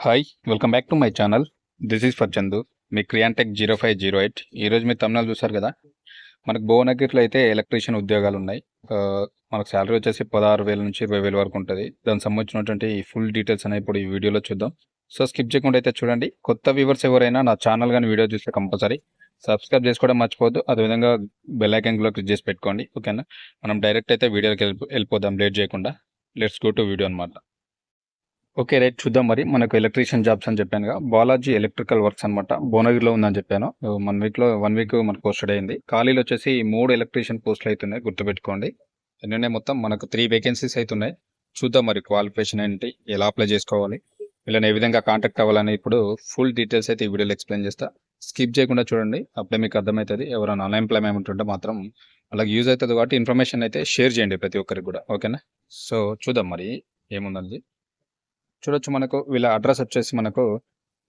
Hi welcome back to my channel. This is for Chandu, మీ క్రియాంటెక్ 0508. ఈరోజు మీరు తమిళనాడు చూసారు కదా. మనకు భువనగిరిలో అయితే ఎలక్ట్రీషియన్ ఉద్యోగాలు ఉన్నాయి. మనకు శాలరీ వచ్చేసి 16,000 నుంచి 20,000 వరకు ఉంటుంది. దానికి సంబంధించినటువంటి ఫుల్ డీటెయిల్స్ అనేవి ఇప్పుడు ఈ వీడియోలో చూద్దాం. సో స్కిప్ చేయకుండా అయితే చూడండి. కొత్త వ్యూవర్స్ ఎవరైనా నా ఛానల్ కానీ వీడియో చూస్తే కంపల్సరీ సబ్స్క్రైబ్ చేసుకోవడం మర్చిపోవద్దు. అదేవిధంగా బెల్ ఐకాన్ కూడా క్లిక్ చేసి పెట్టుకోండి. ఓకేనా, మనం డైరెక్ట్ అయితే వీడియోకి వెళ్ళిపోదాం లేట్ చేయకుండా. లెట్స్ గో టు వీడియో అనమాట. ఓకే రైట్, చూద్దాం. మరి మనకు ఎలక్ట్రీషియన్ జాబ్స్ అని చెప్పానుగా, బాలాజీ ఎలక్ట్రికల్ వర్క్స్ అనమాట, భువనగిరిలో ఉందని చెప్పాను. వన్ వీక్ మనకు పోస్టెడ్ అయింది. ఖాళీలు వచ్చేసి 3 ఎలక్ట్రీషియన్ పోస్టులు అవుతున్నాయి, గుర్తుపెట్టుకోండి. ఎన్నున్నాయి మొత్తం మనకు 3 వేకెన్సీస్ అవుతున్నాయి. చూద్దాం మరి క్వాలిఫికేషన్ ఏంటి, ఎలా అప్లై చేసుకోవాలి, వీళ్ళని ఏ విధంగా కాంటాక్ట్ అవ్వాలని ఇప్పుడు ఫుల్ డీటెయిల్స్ అయితే ఈ వీడియోలో ఎక్స్ప్లెయిన్ చేస్తా. స్కిప్ చేయకుండా చూడండి, అప్పుడే మీకు అర్థమవుతుంది. ఎవరైనా అన్ఎంప్లాయ్మెంట్ ఉంటే మాత్రం అలాగే యూజ్ అవుతుంది కాబట్టి ఇన్ఫర్మేషన్ అయితే షేర్ చేయండి ప్రతి ఒక్కరికి కూడా. ఓకేనా, సో చూద్దాం మరి ఏముందండి. చూడొచ్చు, మనకు వీళ్ళ అడ్రస్ వచ్చేసి మనకు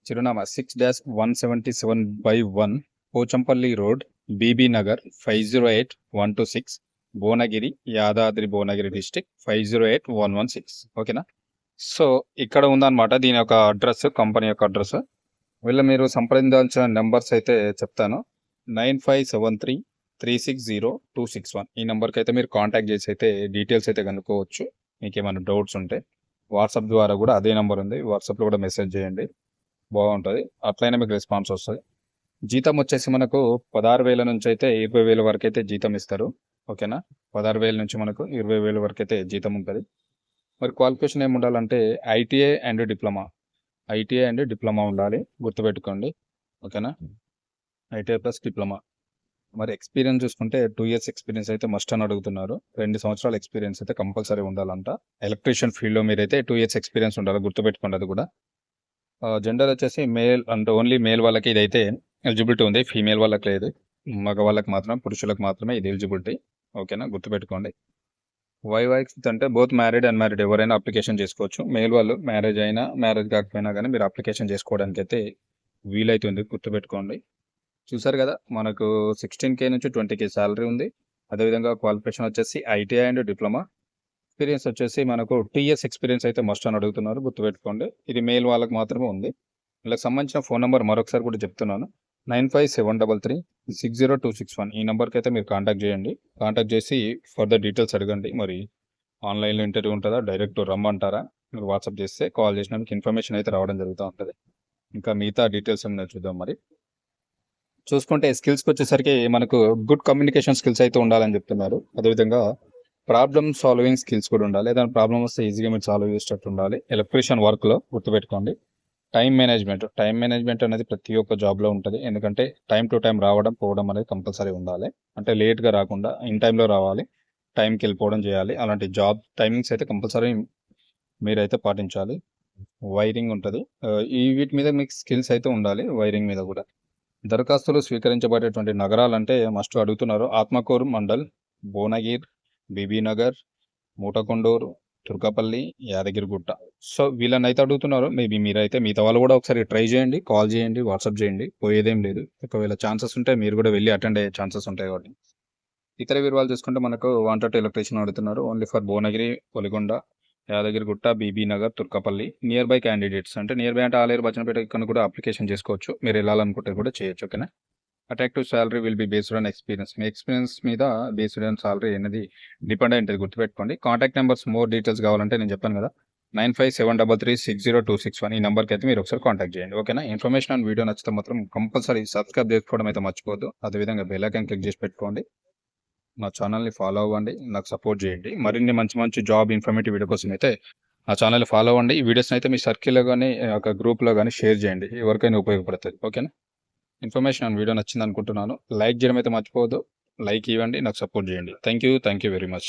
చిరునామా 6-177/1 పోచంపల్లి రోడ్, బీబీ నగర్, 508126, భువనగిరి, యాదాద్రి భువనగిరి డిస్టిక్, 508116. ఓకేనా, సో ఇక్కడ ఉందన్నమాట దీని యొక్క అడ్రస్, కంపెనీ యొక్క అడ్రస్. వీళ్ళ మీరు సంప్రదించాల్సిన నెంబర్స్ అయితే చెప్తాను. 9573360261. ఈ నెంబర్కి అయితే మీరు కాంటాక్ట్ చేసి అయితే డీటెయిల్స్ అయితే కనుక్కోవచ్చు. మీకు ఏమైనా డౌట్స్ ఉంటే వాట్సాప్ ద్వారా కూడా అదే నెంబర్ ఉంది, వాట్సాప్లో కూడా మెసేజ్ చేయండి, బాగుంటుంది. అట్లయినా మీకు రెస్పాన్స్ వస్తుంది. జీతం వచ్చేసి మనకు 16,000 నుంచి అయితే 20,000 వరకు అయితే జీతం ఇస్తారు. ఓకేనా, 16,000 నుంచి మనకు 20,000 వరకు అయితే జీతం ఉంటుంది. మరి క్వాలిఫికేషన్ ఏమి ఉండాలంటే ఐటీఐ అండ్ డిప్లొమా ఉండాలి, గుర్తుపెట్టుకోండి. ఓకేనా, ఐటీఐ ప్లస్ డిప్లొమా. మరి ఎక్స్పీరియన్స్ చూసుకుంటే 2 years ఎక్స్పీరియన్స్ అయితే మస్ట్ అని అడుగుతున్నారు. 2 సంవత్సరాల ఎక్స్పీరియన్స్ అయితే కంపల్సరీ ఉండాలంట. ఎలక్ట్రీషియన్ ఫీల్డ్లో మీరైతే 2 years ఎక్స్పీరియన్స్ ఉండాలి, గుర్తుపెట్టుకోండి అది కూడా. జెండర్ వచ్చేసి మేల్ అంటే ఓన్లీ మేల్ వాళ్ళకి ఇదైతే ఎలిజిబిలిటీ ఉంది, ఫీమేల్ వాళ్ళకి లేదు. మగ వాళ్ళకి మాత్రం, పురుషులకు మాత్రమే ఇది ఎలిజిబిలిటీ. ఓకేనా, గుర్తుపెట్టుకోండి. వైవాహిక అంటే బోత్ మ్యారీడ్ అన్మ్యారీడ్ ఎవరైనా అప్లికేషన్ చేసుకోవచ్చు. మేల్ వాళ్ళు మ్యారేజ్ అయినా మ్యారేజ్ కాకపోయినా కానీ మీరు అప్లికేషన్ చేసుకోవడానికి అయితే వీలైతుంది, గుర్తుపెట్టుకోండి. చూసారు కదా, మనకు 16K నుంచి 20K శాలరీ ఉంది. అదేవిధంగా క్వాలిఫికేషన్ వచ్చేసి ఐటీఐ అండ్ డిప్లొమా. ఎక్స్పీరియన్స్ వచ్చేసి మనకు 2 years ఎక్స్పీరియన్స్ అయితే మస్ట్ అని అడుగుతున్నారు, గుర్తుపెట్టుకోండి. ఇది మెయిల్ వాళ్ళకి మాత్రమే ఉంది. వీళ్ళకి సంబంధించిన ఫోన్ నెంబర్ మరొకసారి కూడా చెప్తున్నాను. 9573360261. ఈ నెంబర్కి అయితే మీరు కాంటాక్ట్ చేయండి. కాంటాక్ట్ చేసి ఫర్దర్ డీటెయిల్స్ అడగండి. మరి ఆన్లైన్లో ఇంటర్వ్యూ ఉంటుందా, డైరెక్ట్ రమ్మంటారా, మీరు వాట్సాప్ చేస్తే కాల్ చేసినా మీకు ఇన్ఫర్మేషన్ అయితే రావడం జరుగుతూ ఉంటుంది. ఇంకా మిగతా డీటెయిల్స్ ఏమైనా చూద్దాం. మరి చూసుకుంటే స్కిల్స్కి వచ్చేసరికి మనకు గుడ్ కమ్యూనికేషన్ స్కిల్స్ అయితే ఉండాలని చెప్తున్నారు. అదేవిధంగా ప్రాబ్లమ్ సాల్వింగ్ స్కిల్స్ కూడా ఉండాలి. ఏదైనా ప్రాబ్లమ్ వస్తే ఈజీగా మీరు సాల్వ్ చేసేటట్టు ఉండాలి ఎలక్ట్రీషియన్ వర్క్లో, గుర్తుపెట్టుకోండి. టైం మేనేజ్మెంట్ అనేది ప్రతి ఒక్క జాబ్లో ఉంటుంది. ఎందుకంటే టైం టు టైం రావడం పోవడం అనేది కంపల్సరీ ఉండాలి. అంటే లేట్గా రాకుండా ఇన్ టైంలో రావాలి, టైంకి వెళ్ళిపోవడం చేయాలి. అలాంటి జాబ్ టైమింగ్స్ అయితే కంపల్సరీ మీరైతే పాటించాలి. వైరింగ్ ఉంటుంది, వీటి మీద మీకు స్కిల్స్ అయితే ఉండాలి, వైరింగ్ మీద కూడా. దరఖాస్తులు స్వీకరించబడేటువంటి నగరాలంటే మస్ట్ అడుగుతున్నారు. ఆత్మకూరు మండల్, భువనగిర్, బీబీనగర్, మూటకొండూరు, తుర్కపల్లి, యాదగిరిగుట్ట. సో వీళ్ళని అయితే అడుగుతున్నారు. మేబీ మీరైతే మిగతా వాళ్ళు కూడా ఒకసారి ట్రై చేయండి, కాల్ చేయండి, వాట్సాప్ చేయండి, పోయేదేం లేదు. ఒకవేళ ఛాన్సెస్ ఉంటే మీరు కూడా వెళ్ళి అటెండ్ అయ్యే ఛాన్సెస్ ఉంటాయి కాబట్టి. ఇతర వివరాలు చూసుకుంటే మనకు వాంటెడ్ ఎలక్ట్రీషియన్ అడుగుతున్నారు. Only for Bhuvanagiri, Oligonda, Yadagirigutta, Bibi Nagar, Turkapally. Near by candidates అంటే నియర్ బై అంటే ఆలేరు, బచ్చనపేట ఇక్కడ కూడా అప్లికేషన్ చేసుకోవచ్చు. మీరు వెళ్ళాలనుకుంటే కూడా చేయొచ్చు. ఓకేనా, attractive salary will be based on experience. Me experience మీద బేస్డ్ ఆన్ సాలరీ అనేది డిపెండ్ అయి ఉంటుంది, గుర్తుపెట్టుకోండి. కాంటాక్ట్ నెంబర్స్ మోర్ డీటెయిల్స్ కావాలంటే నేను చెప్పాను కదా, 9573360261. ఈ నెంబర్కి అయితే మీరు ఒకసారి కాంటాక్ట్ చేయండి. ఓకేనా, ఇన్ఫర్మేషన్ అండ్ వీడియో నచ్చితే మాత్రం కంపల్సరీ సబ్స్క్రైబ్ చేసుకోవడం అయితే మర్చిపోద్దు. అదేవిధంగా బెల్ ఐకాన్ క్లిక్ చేసి పెట్టుకోండి. నా ఛానల్ని ఫాలో అవ్వండి, నాకు సపోర్ట్ చేయండి. మరిన్ని మంచి మంచి జాబ్ ఇన్ఫర్మేటివ్ వీడియో కోసం అయితే నా ఛానల్ని ఫాలో అవ్వండి. ఈ వీడియోస్ని అయితే మీ సర్కిల్లో కానీ ఒక గ్రూప్లో కానీ షేర్ చేయండి, ఎవరికైనా ఉపయోగపడుతుంది. ఓకేనా, ఇన్ఫర్మేషన్ అండ్ వీడియో నచ్చింది అనుకుంటున్నాను. లైక్ చేయడం అయితే మర్చిపోవద్దు, లైక్ ఇవ్వండి, నాకు సపోర్ట్ చేయండి. Thank you very much.